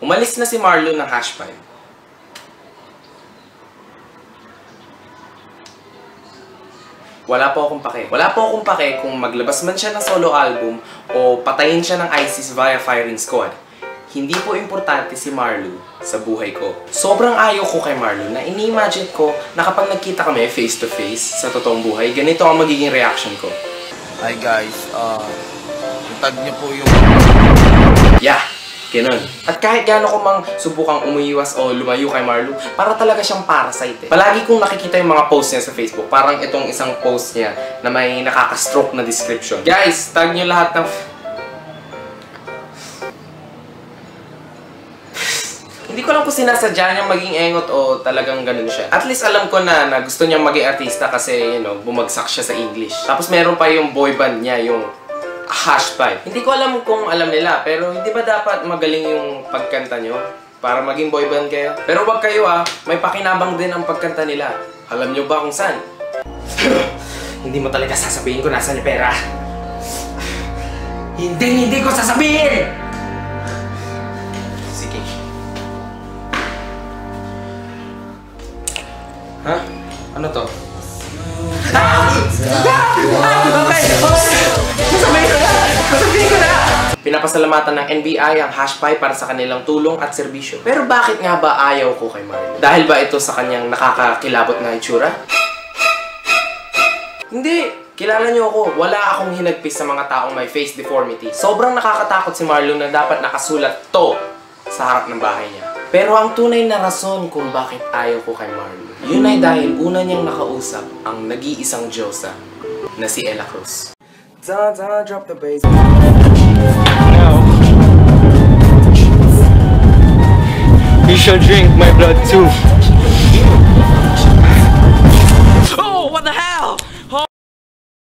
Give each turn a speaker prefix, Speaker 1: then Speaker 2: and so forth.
Speaker 1: Umalis na si Marlon ng Hash 5. Wala po akong pake. Wala po akong pake kung maglabas man siya ng solo album o patayin siya ng ISIS via firing squad. Hindi po importante si Marlon sa buhay ko. Sobrang ayaw ko kay Marlon na ini-imagine ko na kapag nagkita kami face to face sa totoong buhay, ganito ang magiging reaction ko.
Speaker 2: Hi guys, tag niyo po yung...
Speaker 1: Yeah, ganun. At kahit gaano ko mang subukang umuiwas o lumayo kay Marlon, para talaga siyang parasite. Palagi kong nakikita yung mga posts niya sa Facebook. Parang itong isang post niya na may nakaka-stroke na description. Guys, tag niyo lahat ng... Hindi ko alam kung sinasadya niyang maging engot o talagang ganun siya. At least alam ko na gusto niyang maging artista kasi, you know, bumagsak siya sa English. Tapos meron pa yung boy band niya, yung Hash 5. Hindi ko alam kung alam nila, pero hindi ba dapat magaling yung pagkanta niyo para maging boy band kayo? Pero wag kayo may pakinabang din ang pagkanta nila. Alam niyo ba kung saan? Hindi mo talaga sasabihin ko nasaan yung pera. Hindi ko sasabihin! Sige. Ha? Ano to? Sasabihin ko na! Pinapasalamatan ng NBI ang Hash 5 para sa kanilang tulong at serbisyo. Pero bakit nga ba ayaw ko kay Marlon? Dahil ba ito sa kanyang nakakakilabot na itsura? Hindi! Kilala niyo ako, wala akong hinagpis sa mga taong may face deformity. Sobrang nakakatakot si Marlon na dapat nakasulat to sa harap ng bahay niya. Pero ang tunay na rason kung bakit ayaw ko kay Marlon, yun ay dahil una niyang nakausap ang nag-iisang Diyosa na si Ella Cruz. Drop the bass.
Speaker 3: Now, you shall drink my blood too.